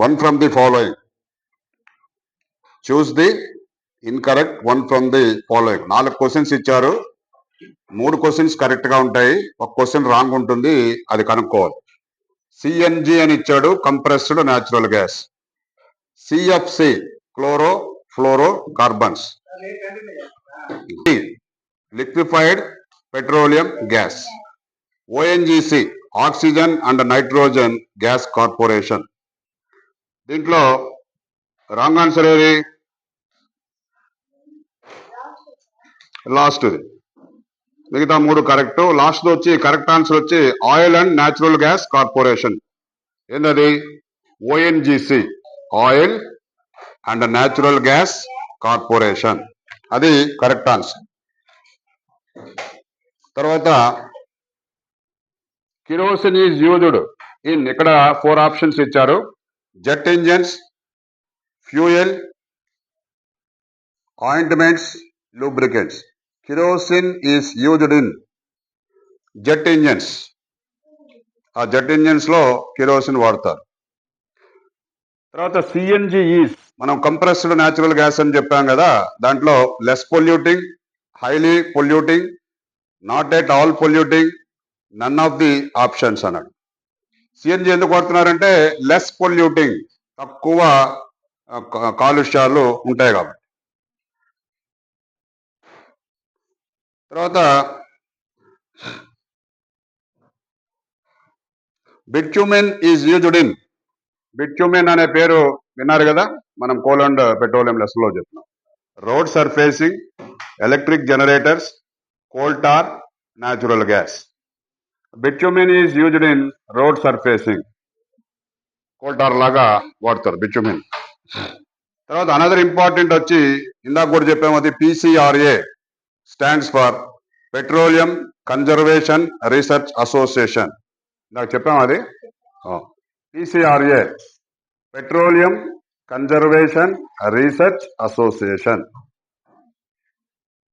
one from the following. Choose the incorrect one from the following. 4 questions ఇచ్చారు, 3 questions correct గా ఉంటాయి, ఒక question wrong ఉంటుంది, అది కనుక్కోవాలి. సిఎన్జి అని ఇచ్చాడు, compressed natural gas. CFC chlorofluorocarbons. Liquefied petroleum gas. ONGC oxygen and nitrogen gas corporation. దీంట్లో రాంగ్ ఆన్సర్ ఏది? లాస్ట్. మిగతా 3 కరెక్ట్. లాస్ట్ వచ్చి కరెక్ట్ ఆన్సర్ వచ్చి oil and natural gas corporation. ఏంటది? ONGC, oil and natural gas corporation, అది correct answer. తర్వాత kerosene is used in, ఇక్కడ 4 options ఇచ్చారు. Jet engines, fuel, ointments, lubricants. Kerosene is used in jet engines. ఆ jet engines లో kerosene వాడతారు. తర్వాత CNG is, మనం కంప్రెస్డ్ న్యాచురల్ గ్యాస్ అని చెప్పాం కదా, దాంట్లో less polluting, highly polluting, not at all polluting, none of the options అన్నాడు. సిఎన్జి ఎందుకు వాడుతున్నారంటే లెస్ పొల్యూటింగ్, తక్కువ కాలుష్యాలు ఉంటాయి కాబట్టి. తర్వాత bitumen is used in. Bitumen అనే పేరు విన్నారు కదా, మనం కోల్ అండ్ పెట్రోలియం లెసన్ లో చెప్తున్నాం. Road surfacing, electric generators, coal tar, natural gas. Bitumen is used in road surfacing, coal tar లాగా వాడతారు బిట్యూమెన్. తర్వాత అనదర్ ఇంపార్టెంట్ వచ్చి ఇందాక కూడా చెప్పాము, అది PCRA stands for petroleum conservation research association. ఇందాక చెప్పాము అది. PCRA, petroleum conservation research association.